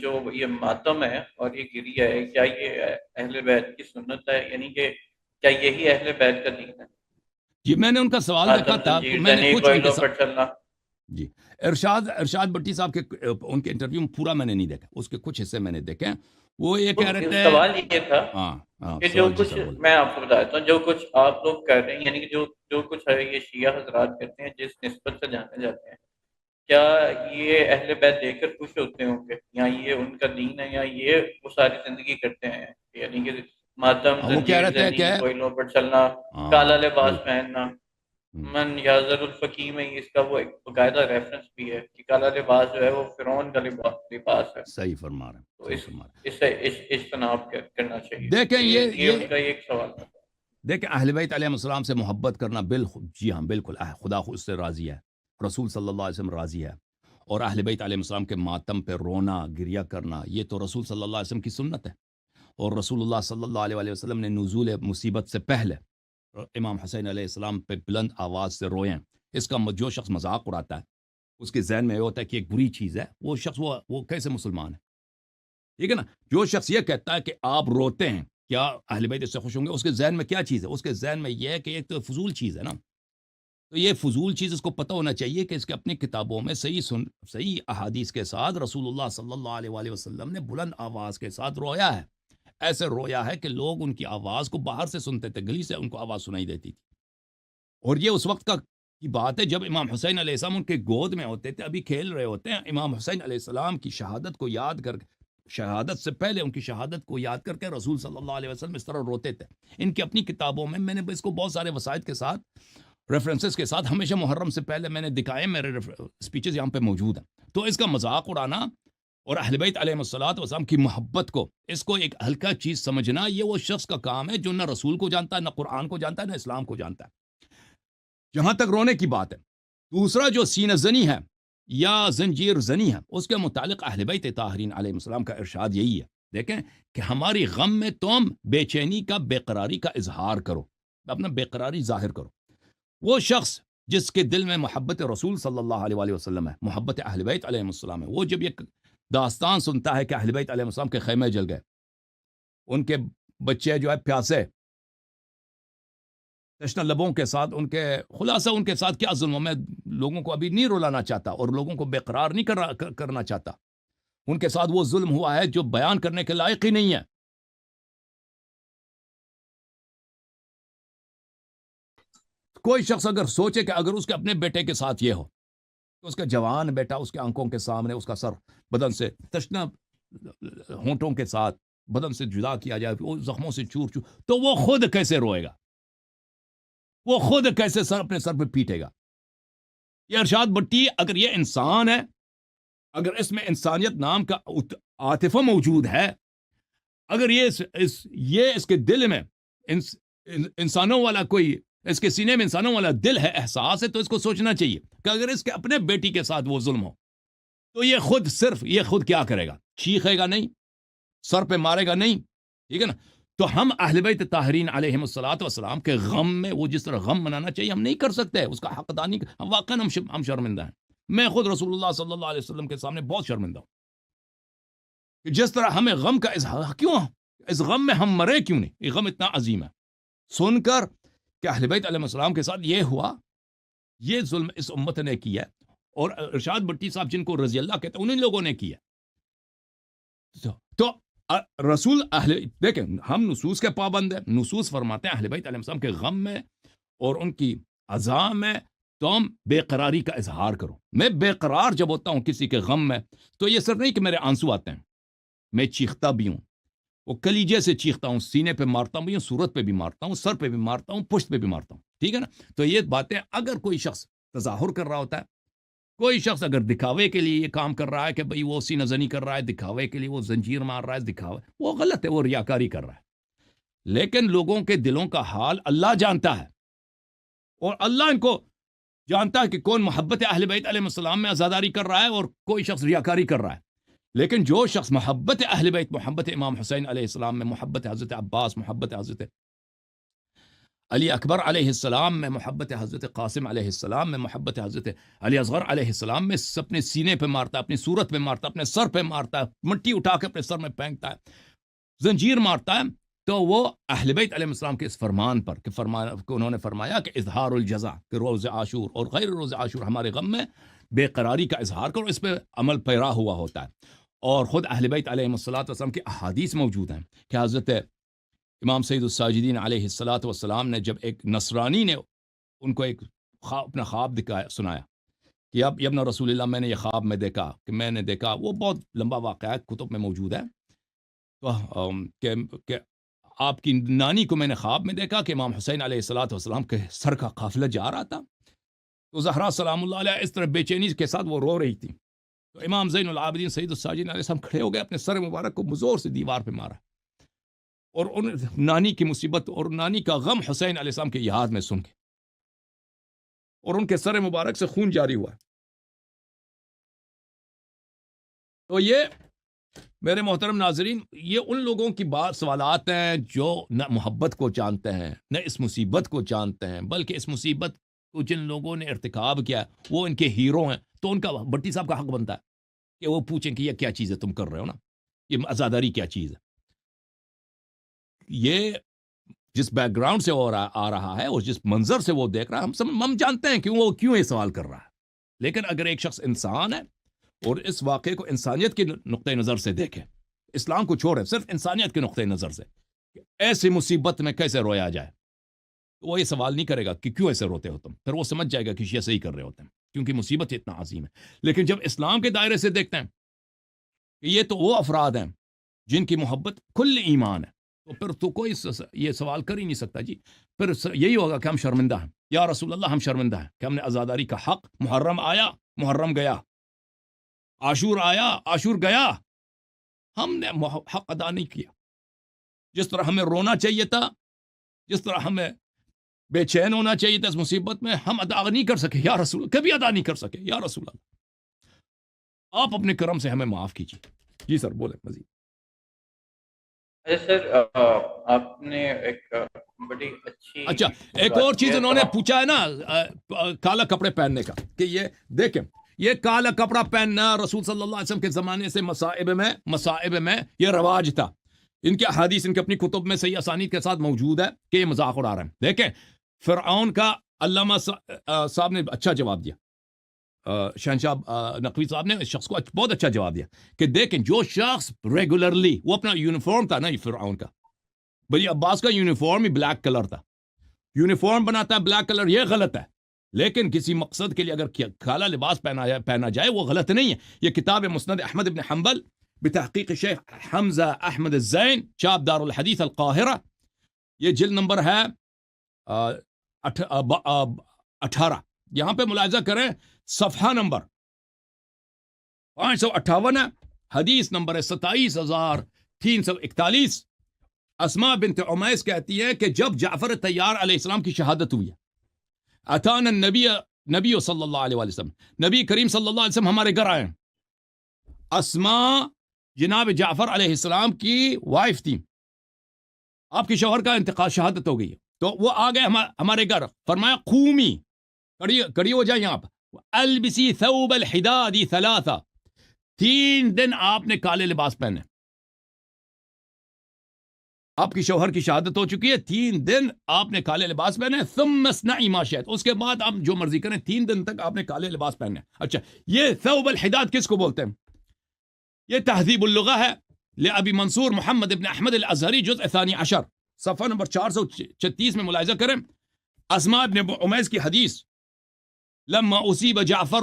جو یہ ماتم ہے اور یہ گریہ ہے، کیا یہ اہل بیت کی سنت ہے؟ یعنی کہ کیا یہی اہل بیت کا دین ہے؟ جی میں نے ان کا سوال دیکھا ماتم، تھا تو زنجیر میں نے زنی، کچھ ان کے کوئلوں پر چلنا. جی ارشاد بٹی صاحب کے ان کے انٹرویو میں پورا میں نے نہیں دیکھا، اس کے کچھ حصے میں نے دیکھے. وہ یہ کہہ رہے تھے. سوال یہ تھا ہاں کہ جو سوال جی کچھ سر بولیں. میں آپ کو بتاتا ہوں، جو کچھ آپ لوگ کر رہے ہیں، یعنی کہ جو کچھ ہے یہ شیعہ حضرات کرتے ہیں جس نسبت سے جانے جاتے ہیں، کیا یہ اہل بیت دیکھ کر خوش ہوتے ہوں گے، یا یہ ان کا دین ہے، یا یہ وہ ساری زندگی کرتے ہیں؟ یعنی کہ ماتم، وہ کہہ زنجیر رہے تھے زنی، کہ کوئلوں پر چلنا، کالا ہاں لباس بالکل. پہننا. من یازر الفقی میں اس کا وہ ایک باقاعدہ ریفرنس بھی ہے کہ کالا لباس جو ہے وہ فرعون کا لباس ہے. صحیح فرما رہے ہیں، تو صحیح اس فرما رہے اس سے اجتناب کرنا چاہیے. دیکھیں تو یہ ان کا ایک سوال تھا. دیکھیں اہل بیت علیہ السلام سے محبت کرنا جی ہاں بالکل خدا اس سے راضی ہے، رسول صلی اللہ علیہ وسلم راضی ہے. اور اہل بیت علیہ السلام کے ماتم پہ رونا گریہ کرنا یہ تو رسول صلی اللہ علیہ وسلم کی سنت ہے. اور رسول اللہ صلی اللہ علیہ وسلم نے نزول مصیبت سے پہلے امام حسین علیہ السلام پہ بلند آواز سے روئیں. اس کا جو شخص مذاق اڑاتا ہے اس کے ذہن میں یہ ہوتا ہے کہ ایک بری چیز ہے، وہ شخص وہ کیسے مسلمان ہے؟ ٹھیک ہے نا. جو شخص یہ کہتا ہے کہ آپ روتے ہیں کیا اہل بیت اس سے خوش ہوں گے، اس کے ذہن میں کیا چیز ہے؟ اس کے ذہن میں یہ ہے کہ ایک تو فضول چیز ہے نا. تو یہ فضول چیز اس کو پتہ ہونا چاہیے کہ اس کے اپنی کتابوں میں صحیح احادیث کے ساتھ رسول اللہ صلی اللہ علیہ وسلم نے بلند آواز کے ساتھ رویا ہے. ایسے رویا ہے کہ لوگ ان کی آواز کو باہر سے سنتے تھے، گلی سے ان کو آواز سنائی دیتی تھی. اور یہ اس وقت کی بات ہے جب امام حسین علیہ السلام ان کے گود میں ہوتے تھے، ابھی کھیل رہے ہوتے ہیں. امام حسین علیہ السلام کی شہادت کو یاد کر شہادت سے پہلے ان کی شہادت کو یاد کر کے رسول صلی اللہ علیہ وسلم اس طرح روتے تھے. ان کی اپنی کتابوں میں نے اس کو بہت سارے وسائد کے ساتھ ریفرنسز کے ساتھ ہمیشہ محرم سے پہلے میں نے دکھائے، میرے سپیچز یہاں پہ موجود ہیں. تو اس کا مذاق اڑانا اور اہل بیت علیہ السلام کی محبت کو اس کو ایک ہلکا چیز سمجھنا، یہ وہ شخص کا کام ہے جو نہ رسول کو جانتا ہے، نہ قرآن کو جانتا ہے، نہ اسلام کو جانتا ہے. جہاں تک رونے کی بات ہے، دوسرا جو سینہ زنی ہے یا زنجیر زنی ہے، اس کے متعلق اہل بیت طاہرین علیہ السلام کا ارشاد یہی ہے، دیکھیں کہ ہماری غم میں تم بے چینی کا، بے قراری کا اظہار کرو، اپنا بے قراری ظاہر کرو. وہ شخص جس کے دل میں محبت رسول صلی اللہ علیہ وسلم ہے، محبت اہل بیت علیہ السلام ہے، وہ جب یہ داستان سنتا ہے کہ اہل بیت علیہ السلام کے خیمے جل گئے، ان کے بچے جو ہے پیاسے تشنہ لبوں کے ساتھ، ان کے خلاصہ ان کے ساتھ کیا ظلم، میں لوگوں کو ابھی نہیں رلانا چاہتا اور لوگوں کو بے قرار نہیں کرنا چاہتا. ان کے ساتھ وہ ظلم ہوا ہے جو بیان کرنے کے لائق ہی نہیں ہے. کوئی شخص اگر سوچے کہ اگر اس کے اپنے بیٹے کے ساتھ یہ ہو، تو اس کا جوان بیٹا اس کے آنکھوں کے سامنے اس کا سر بدن سے تشنہ ہونٹوں کے ساتھ بدن سے جدا کیا جائے، وہ زخموں سے چور چور، تو وہ خود کیسے روئے گا؟ وہ خود کیسے اپنے سر پہ پیٹے گا؟ یہ ارشاد بٹی اگر یہ انسان ہے، اگر اس میں انسانیت نام کا عاطفہ موجود ہے، اگر یہ اس کے دل میں انسانوں والا کوئی، اس کے سینے میں انسانوں والا دل ہے، احساس ہے، تو اس کو سوچنا چاہیے کہ اگر اس کے اپنے بیٹی کے ساتھ وہ ظلم ہو تو یہ خود کیا کرے گا؟ چیخے گا نہیں، سر پہ مارے گا نہیں. ٹھیک ہے نا. تو ہم اہل بیت طاہرین علیہ السلام کے غم میں وہ جس طرح غم منانا چاہیے ہم نہیں کر سکتے، اس کا حقدانی واقعا ہم شرمندہ ہیں. میں خود رسول اللہ صلی اللہ علیہ وسلم کے سامنے بہت شرمندہ ہوں کہ جس طرح ہمیں غم کا اظہار، کیوں اس غم میں ہم مرے کیوں نہیں؟ یہ غم اتنا عظیم ہے. سن کر کہ اہل بیت علیہ السلام کے ساتھ یہ ہوا، یہ ظلم اس امت نے کیا، اور ارشاد بٹی صاحب جن کو رضی اللہ کہتے ہیں انہیں لوگوں نے کیا. تو رسول دیکھیں ہم نصوص کے پابند ہیں، نصوص فرماتے ہیں اہل بیت علیہ السلام کے غم میں اور ان کی عزا میں تم بے قراری کا اظہار کرو. میں بے قرار جب ہوتا ہوں کسی کے غم میں، تو یہ صرف نہیں کہ میرے آنسو آتے ہیں، میں چیختا بھی ہوں، وہ کلیجے سے چیختا ہوں، سینے پہ مارتا ہوں، صورت پہ بھی مارتا ہوں، سر پہ بھی مارتا ہوں، پشت پہ بھی مارتا ہوں. ٹھیک ہے نا. تو یہ باتیں اگر کوئی شخص تظاہر کر رہا ہوتا ہے، کوئی شخص اگر دکھاوے کے لیے یہ کام کر رہا ہے کہ بھئی وہ سینہ زنی کر رہا ہے، دکھاوے کے لیے وہ زنجیر مار رہا ہے، دکھاوے، وہ غلط ہے، وہ ریاکاری کر رہا ہے. لیکن لوگوں کے دلوں کا حال اللہ جانتا ہے، اور اللہ ان کو جانتا ہے کہ کون محبت اہل بیت علیہ السلام میں عزاداری کر رہا ہے اور کوئی شخص ریاکاری کر رہا ہے. لیکن جو شخص محبت اہل بیت، محبت امام حسین علیہ السلام میں، محبت حضرت عباس، محبت حضرت علی اکبر علیہ السلام میں محبت حضرت قاسم علیہ السلام میں محبت حضرت علی اصغر علیہ السلام میں اپنے سینے پہ مارتا ہے، اپنی صورت پہ مارتا ہے، اپنے سر پہ مارتا ہے، مٹی اٹھا کے اپنے سر میں پھینکتا ہے، زنجیر مارتا ہے، تو وہ اہل بیت علیہ السلام کے اس فرمان پر کہ انہوں نے فرمایا کہ اظہار الجزا کہ روز عاشور اور غیر روز عاشور ہمارے غم میں بے قراری کا اظہار کرو، اس پہ عمل پیرا ہوا ہوتا ہے۔ اور خود اہل بیت علیہ السلام کی احادیث موجود ہیں کہ حضرت امام سید الساجدین علیہ الصلاۃ والسلام نے جب ایک نصرانی نے ان کو ایک اپنا خواب سنایا کہ اب ابن رسول اللہ میں نے یہ خواب میں دیکھا کہ میں نے دیکھا، وہ بہت لمبا واقعہ ہے، کتب میں موجود ہے، تو کہ آپ کی نانی کو میں نے خواب میں دیکھا کہ امام حسین علیہ الصلاۃ والسلام کے سر کا قافلہ جا رہا تھا، تو زہرا سلام اللہ علیہ اس طرح بے چینی کے ساتھ وہ رو رہی تھی، تو امام زین العابدین سید الساجدین علیہ السلام کھڑے ہو گئے، اپنے سر مبارک کو زور سے دیوار پہ مارا، اور ان نانی کی مصیبت اور نانی کا غم حسین علیہ السلام کی یاد میں سن کے، اور ان کے سر مبارک سے خون جاری ہوا۔ تو یہ میرے محترم ناظرین، یہ ان لوگوں کی بات سوالات ہیں جو نہ محبت کو جانتے ہیں نہ اس مصیبت کو جانتے ہیں، بلکہ اس مصیبت کو جن لوگوں نے ارتکاب کیا وہ ان کے ہیرو ہیں، تو ان کا بٹی صاحب کا حق بنتا ہے کہ وہ پوچھیں کہ یہ کیا چیز ہے تم کر رہے ہو نا، یہ عزاداری کیا چیز ہے۔ یہ جس بیک گراؤنڈ سے آ رہا ہے اور جس منظر سے وہ دیکھ رہا ہے، ہم جانتے ہیں کہ وہ کیوں یہ سوال کر رہا ہے، لیکن اگر ایک شخص انسان ہے اور اس واقعے کو انسانیت کے نقطۂ نظر سے دیکھے، اسلام کو چھوڑے صرف انسانیت کے نقطۂ نظر سے کہ ایسی مصیبت میں کیسے رویا جائے، تو وہ یہ سوال نہیں کرے گا کہ کیوں ایسے روتے ہو تم، پھر وہ سمجھ جائے گا کہ یہ صحیح کر رہے ہوتے ہیں کیونکہ مصیبت اتنا عظیم ہے۔ لیکن جب اسلام کے دائرے سے دیکھتے ہیں کہ یہ تو وہ افراد ہیں جن کی محبت کل ایمان ہے، تو پھر تو کوئی یہ سوال کر ہی نہیں سکتا جی، پھر یہی ہوگا کہ ہم شرمندہ ہیں، یا رسول اللہ ہم شرمندہ ہیں کہ ہم نے عزاداری کا حق، محرم آیا محرم گیا، عاشور آیا عاشور گیا، ہم نے حق ادا نہیں کیا، جس طرح ہمیں رونا چاہیے تھا، جس طرح ہمیں بے چین ہونا چاہیے تھا اس مصیبت میں، ہم ادا نہیں کر سکے یا رسول، کبھی ادا نہیں کر سکے یا رسول اللہ، آپ اپنے کرم سے ہمیں معاف کیجیے۔ جی سر بولیں مزید۔ سر آپ نے ایک بڑی اچھی، اچھا ایک اور چیز انہوں نے پوچھا ہے نا کالا کپڑے پہننے کا، کہ یہ دیکھیں یہ کالا کپڑا پہننا رسول صلی اللہ علیہ وسلم کے زمانے سے مصائب میں یہ رواج تھا، ان کے احادیث ان کے اپنی کتب میں صحیح اسانید کے ساتھ موجود ہے کہ یہ مذاق اڑا رہے ہیں۔ دیکھیں فرعون کا علامہ صاحب نے اچھا جواب دیا، شہنشاہ نقوی صاحب نے اس شخص کو بہت اچھا جواب دیا کہ دیکھیں جو شخص ریگولرلی، وہ اپنا یونیفارم تھا نا یہ فرعون کا، بنی عباس کا یونیفارم ہی بلیک کلر تھا، یونیفارم بناتا ہے بلیک کلر، یہ غلط ہے، لیکن کسی مقصد کے لیے اگر کالا لباس پہنا جائے وہ غلط نہیں ہے۔ یہ کتاب مسند احمد بن حنبل بتحقیق شیخ حمزہ احمد الزین، چاپ دار الحدیث القاہرہ، یہ جلد نمبر ہے 18، یہاں پہ ملاحظہ کریں صفحہ نمبر 558 ہے، حدیث نمبر ہے 27341۔ اسماء بنت عمیس کہتی ہے کہ جب جعفر طیار علیہ السلام کی شہادت ہوئی، اتانا نبی صلی اللہ علیہ وسلم، نبی کریم صلی اللہ علیہ وسلم ہمارے گھر آئے، اسماء جناب جعفر علیہ السلام کی وائف تھی، آپ کے شوہر کا انتقال، شہادت ہو گئی، تو وہ آ گئے ہمارے گھر، فرمایا قومی، کڑی ہو جائیں آپ، البسی ثوب الحداد 3، 3 دن آپ نے کالے لباس پہنے، آپ کی شوہر کی شہادت ہو چکی ہے، 3 دن آپ نے کالے لباس پہنے، ثم اصنعی ما شئت، اس کے بعد آپ جو مرضی کریں، 3 دن تک آپ نے کالے لباس پہنے۔ اچھا یہ ثوب الحداد کس کو بولتے ہیں؟ یہ تہذیب اللغہ ہے لأبی منصور محمد ابن احمد الازہری، جزء 12، صفحہ نمبر 436 میں ملاحظہ کریں، اسماء ابن عمیس کی حدیث، لما اصیب جعفر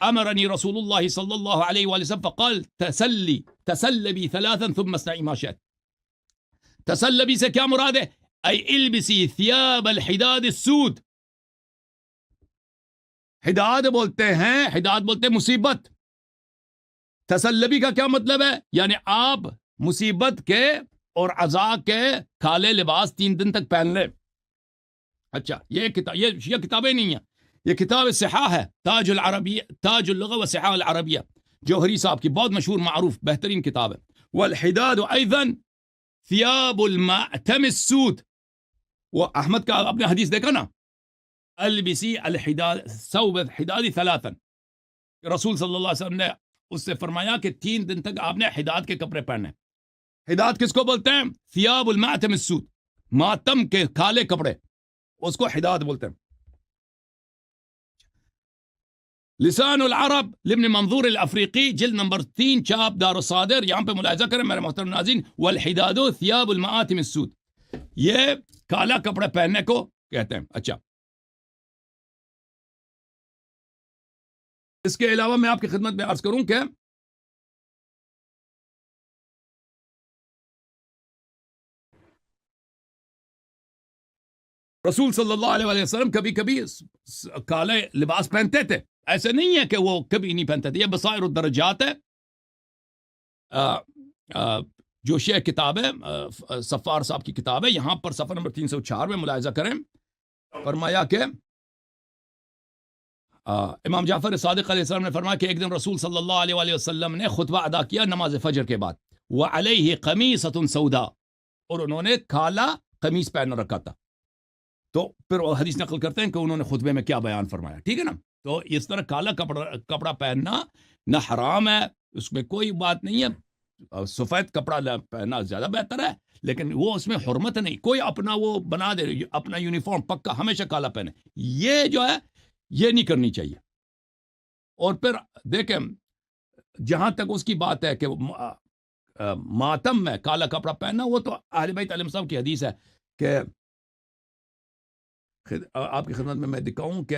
امرنی رسول اللہ صلی اللہ علیہ وآلہ وسلم فقال تسلبی 3 ثم اصنعی ما شئت۔ تسلبی سے کیا مراد ہے؟ ای البسی ثیاب الحداد السود، حداد بولتے ہیں مصیبت، تسلبی کا کیا مطلب ہے؟ یعنی آپ مصیبت کے اور عزا کے کالے لباس 3 دن تک پہن لیں۔ اچھا یہ کتابیں نہیں ہیں، یہ کتاب صحاح ہے، تاج اللغہ و صحاح العربیہ، جوہری صاحب کی بہت مشہور معروف بہترین کتاب ہے۔ والحداد ایضا ثیاب المعتم السود، وہ احمد کا آپ نے حدیث دیکھا نا، البسی الحداد ثوب الحداد ثلاثا، رسول صلی اللہ علیہ وسلم نے اس سے فرمایا کہ 3 دن تک آپ نے حداد کے کپڑے پہنے. حداد کس کو بولتے ہیں؟ ثیاب المعتم السود، ماتم کے کالے کپڑے، اس کو حداد بولتے ہیں. لسان العرب لابن منظور الافریقی جلد نمبر 3 چاپ دار الصادر، یہاں پہ ملاحظہ کریں میرے محترم ناظرین، والحداد ثیاب المعاتم السود، یہ کالا کپڑے پہننے کو کہتے ہیں. اچھا، اس کے علاوہ میں آپ کی خدمت میں عرض کروں کہ رسول صلی اللہ علیہ وسلم کبھی کبھی کالے لباس پہنتے تھے، ایسے نہیں ہے کہ وہ کبھی نہیں پہنتے تھے. یہ بصائر الدرجات ہے، جو شیخ کتاب ہے، صفار صاحب کی کتاب ہے، یہاں پر صفحہ نمبر 304 میں ملاحظہ کریں، فرمایا کہ امام جعفر صادق علیہ السلام نے فرمایا کہ ایک دن رسول صلی اللہ علیہ وسلم نے خطبہ ادا کیا نماز فجر کے بعد، وعلیہ قمیصۃ سودا، اور انہوں نے کالا قمیص پہن رکھا تھا. تو پھر وہ حدیث نقل کرتے ہیں کہ انہوں نے خطبے میں کیا بیان فرمایا. ٹھیک ہے نا؟ تو اس طرح کالا کپڑا پہننا نہ حرام ہے، اس میں کوئی بات نہیں ہے. سفید کپڑا پہننا زیادہ بہتر ہے، لیکن وہ اس میں حرمت نہیں. کوئی اپنا وہ بنا دے اپنا یونیفارم پکا ہمیشہ کالا پہنے، یہ جو ہے یہ نہیں کرنی چاہیے. اور پھر دیکھیں، جہاں تک اس کی بات ہے کہ ماتم میں کالا کپڑا پہننا، وہ تو اہل بیت علیہ السلام کی حدیث ہے کہ آپ کی خدمت میں دکھاؤں کہ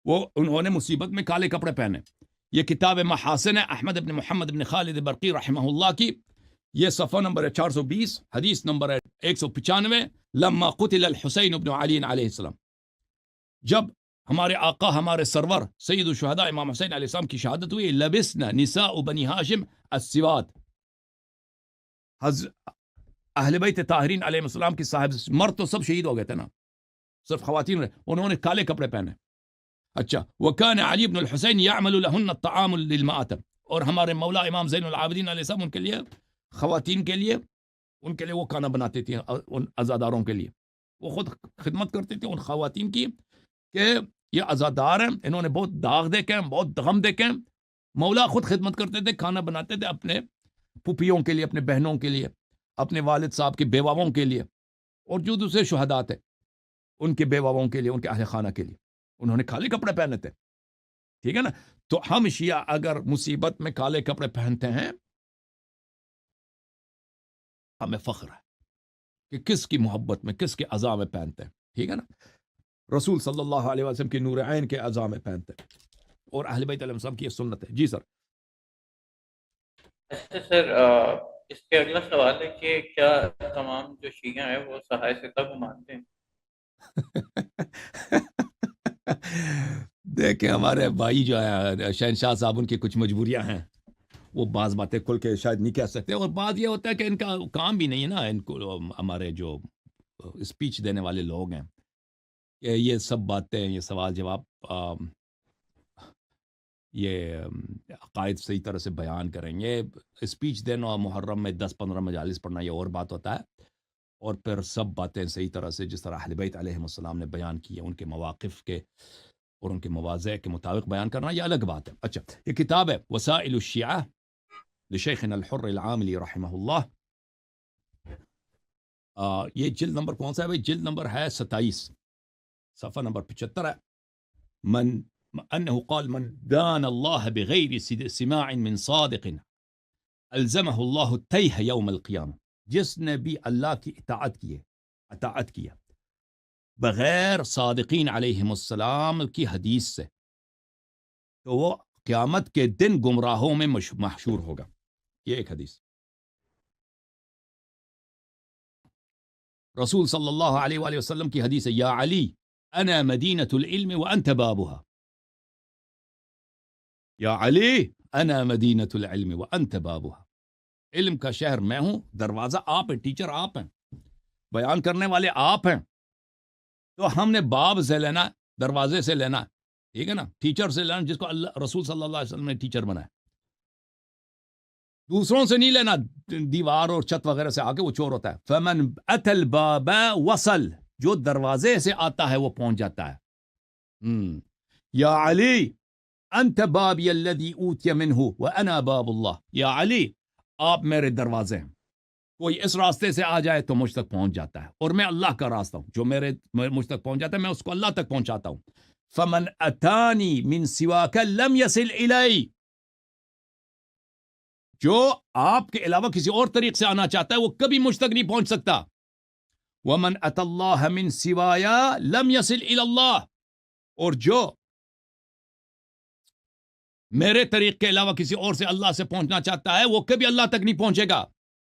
وہ انہوں نے مصیبت میں کالے کپڑے پہنے. یہ کتاب محاسن احمد بن محمد بن خالد برقی رحمہ اللہ کی، یہ صفحہ نمبر ہے 420، حدیث نمبر ہے 195. لما قتل الحسین بن علی علیہ السلام، جب ہمارے آقا ہمارے سرور سید الشہداء امام حسین علیہ السلام کی شہادت ہوئی، لبسنا نساء بنی ہاشم السواد، اہل بیت طاہرین علیہ السلام کی صاحب، مرد تو سب شہید ہو گئے تھے نا، صرف خواتین رہے، انہوں نے کالے کپڑے پہنے. اچھا، وکان علی بن الحسین یعمل لہن الطعام للمآتم، اور ہمارے مولا امام زین العابدین علیہ السلام ان کے لیے، خواتین کے لیے، ان کے لیے وہ کھانا بناتے تھے، ان عزاداروں کے لیے. وہ خود خدمت کرتے تھے ان خواتین کی کہ یہ عزادار ہیں، انہوں نے بہت داغ دیکھے ہیں، بہت غم دیکھے ہیں. مولا خود خدمت کرتے تھے، کھانا بناتے تھے اپنے پھوپھیوں کے لیے، اپنے بہنوں کے لیے، اپنے والد صاحب کے بیواؤں کے لیے، اور جو دوسرے شہداء تھے ان کے بیواؤں کے لیے، ان کے اہل خانہ کے لیے انہوں نے کالے کپڑے پہنے تھے. ٹھیک ہے نا؟ تو ہم شیعہ اگر مصیبت میں کالے کپڑے پہنتے ہیں، ہمیں فخر ہے کہ کس کی محبت میں، کس کے عزا میں پہنتے ہیں. ٹھیک ہے نا؟ رسول صلی اللہ علیہ وسلم کی نور عین کے عزا میں پہنتے ہیں، اور اہل بیت علیہ السلام کی یہ سنت ہے. جی سر. اچھا سر، اس کے اگلا سوال ہے کہ کیا تمام جو شیعہ ہیں وہ صحائے ستہ کو مانتے ہیں؟ دیکھیں، ہمارے بھائی جو ہے شہنشاہ صاحب، ان کی کچھ مجبوریاں ہیں، وہ بعض باتیں کھل کے شاید نہیں کہہ سکتے، اور بعض یہ ہوتا ہے کہ ان کا کام بھی نہیں ہے نا، ان کو ہمارے جو اسپیچ دینے والے لوگ ہیں، کہ یہ سب باتیں، یہ سوال جواب، یہ عقائد صحیح طرح سے بیان کریں. یہ اسپیچ دینا محرم میں 10-15 مجالس پڑھنا یہ اور بات ہوتا ہے، اور پھر سب باتیں صحیح طرح سے جس طرح اہل بیت علیہ السلام نے بیان کی ہے، ان کے مواقف کے اور ان کے مواضع کے مطابق بیان کرنا، یہ الگ بات ہے. اچھا، یہ کتاب ہے وسائل الشیعہ لشیخنا الحر العاملی رحمہ اللہ. یہ جلد نمبر کون سا ہے بھائی؟ جلد نمبر ہے 27، صفحہ نمبر 75 ہے. من انه قال من دان الله بغیر سماع من صادق الزمه الله التیہ یوم القیامہ، جس نے بھی اللہ کی اطاعت کیا بغیر صادقین علیہم السلام کی حدیث سے، تو وہ قیامت کے دن گمراہوں میں محشور ہوگا. یہ ایک حدیث. رسول صلی اللہ علیہ وآلہ وسلم کی حدیث ہے، یا علی انا مدینۃ العلم وانت بابها، یا علی انا مدینۃ العلم وانت بابها، علم کا شہر میں ہوں، دروازہ آپ ہیں، ٹیچر آپ ہیں، بیان کرنے والے آپ ہیں، تو ہم نے باب سے لینا، دروازے سے لینا. ٹھیک ہے نا؟ ٹیچر سے لینا، جس کو اللہ رسول صلی اللہ علیہ وسلم نے ٹیچر بنایا. دوسروں سے نہیں لینا دیوار اور چھت وغیرہ سے آگے، وہ چور ہوتا ہے. فمن اتى الباب وصل، جو دروازے سے آتا ہے وہ پہنچ جاتا ہے. یا علی انت بابی الذی اوتی منہ وانا باب اللہ. یا علی آپ میرے دروازے ہیں، کوئی اس راستے سے آ جائے تو مجھ تک پہنچ جاتا ہے، اور میں اللہ کا راستہ ہوں، جو مجھ تک پہنچ جاتا ہے میں اس کو اللہ تک پہنچاتا ہوں. فمن اتانی من سواک لم یصل الی، جو آپ کے علاوہ کسی اور طریق سے آنا چاہتا ہے وہ کبھی مجھ تک نہیں پہنچ سکتا. ومن اتی اللہ من سوایا لم یصل الی اللہ، اور جو میرے طریق کے علاوہ کسی اور سے اللہ سے پہنچنا چاہتا ہے وہ کبھی اللہ تک نہیں پہنچے گا.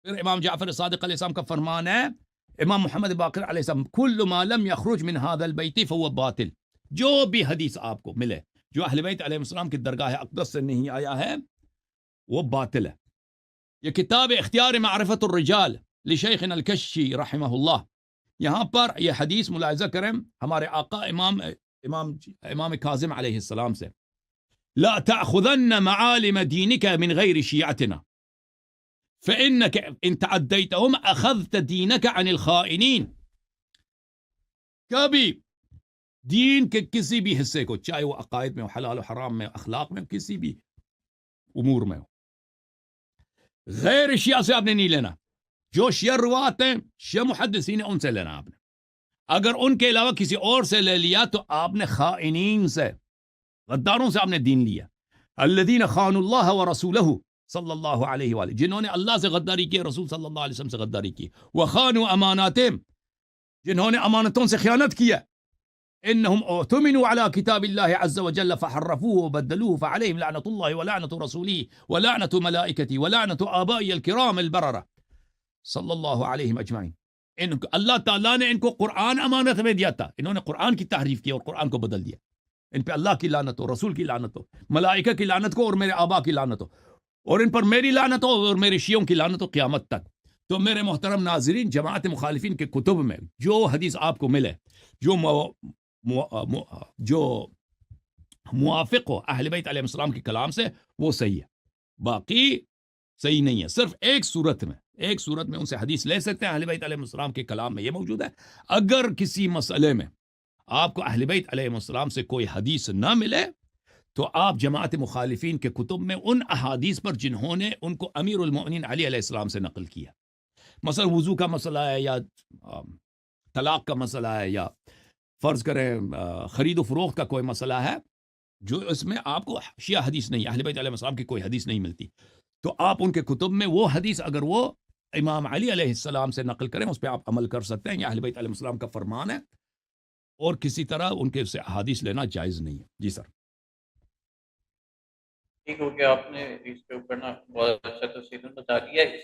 پھر امام جعفر صادق علیہ السلام کا فرمان ہے، امام محمد باقر علیہ السلام، کل ما لم یخرج من هذا البیت فهو باطل. جو بھی حدیث آپ کو ملے جو اہل بیت علیہ السلام کی درگاہ اقدس سے نہیں آیا ہے وہ باطل ہے. یہ کتاب اختیار معرفت الرجال لشیخنا الکشی رحمہ اللہ، یہاں پر یہ حدیث ملاحظہ کریں ہمارے آقا امام کاظم علیہ السلام سے، لا تأخذن معالم دينك من غير شيعتنا فإنك إن تعديتهم أخذت دينك عن الخائنين. کبھی دین کے کسی بھی حصے کو، چاہے وہ عقائد میں ہو، حلال و حرام میں، اخلاق میں، کسی بھی امور میں ہو، غیر شیعہ سے آپ نے نہیں لینا. جو شیعہ روات ہیں، شیعہ محدثین ہیں، ان سے لینا آپ نے. اگر ان کے علاوہ کسی اور سے لے لیا تو آپ نے خائنین سے، غداروں سے آپ نے دین لیا. الذین خانوا اللہ ورسولہ صلی اللہ علیہ وآلہ، جنہوں نے اللہ سے غداری کی، رسول صلی اللہ علیہ وسلم سے غداری کی. وخانوا اماناتهم، جنہوں نے امانتوں سے خیانت کیا. انہم اؤتمنوا علی کتاب اللہ عز وجل فحرفوه وبدلوه فعلیہم لعنۃ اللہ ولعنۃ رسولہ ولعنۃ ملائکتہ ولعنۃ آبائی الکرام البررہ صلی اللہ علیہم اجمعین. اللہ تعالیٰ نے ان کو قرآن امانت میں دیا تھا، انہوں نے قرآن کی تحریف کی اور قرآن کو بدل دیا. ان پہ اللہ کی لعنت ہو، رسول کی لعنت ہو، ملائکہ کی لعنت ہو، اور میرے آبا کی لعنت ہو، اور ان پر میری لعنت ہو اور میرے شیعوں کی لعنت ہو قیامت تک. تو میرے محترم ناظرین، جماعت مخالفین کے کتب میں جو حدیث آپ کو ملے جو موافق ہو اہل بیت علیہ السلام کے کلام سے، وہ صحیح ہے، باقی صحیح نہیں ہے. صرف ایک صورت میں ان سے حدیث لے سکتے ہیں، اہل بیت علیہ السلام کے کلام میں یہ موجود ہے. اگر کسی مسئلے میں آپ کو اہل بیت علیہ السلام سے کوئی حدیث نہ ملے تو آپ جماعت مخالفین کے کتب میں ان احادیث پر جنہوں نے ان کو امیر المؤمنین علی علیہ السلام سے نقل کیا، مثلا وضو کا مسئلہ ہے، یا طلاق کا مسئلہ ہے، یا فرض کریں خرید و فروخت کا کوئی مسئلہ ہے، جو اس میں آپ کو شیعہ حدیث نہیں، اہل بیت علیہ السلام کی کوئی حدیث نہیں ملتی، تو آپ ان کے کتب میں وہ حدیث اگر وہ امام علی علیہ السلام سے نقل کریں اس پہ آپ عمل کر سکتے ہیں. یہ اہل بیت علیہ السلام کا فرمان ہے اور کسی طرح ان کے سے احادیث لینا جائز نہیں ہے. جی سر. ٹھیک ہو گیا، آپ نے اس کے اوپر نا بہت اچھا تفصیل بتا دیا.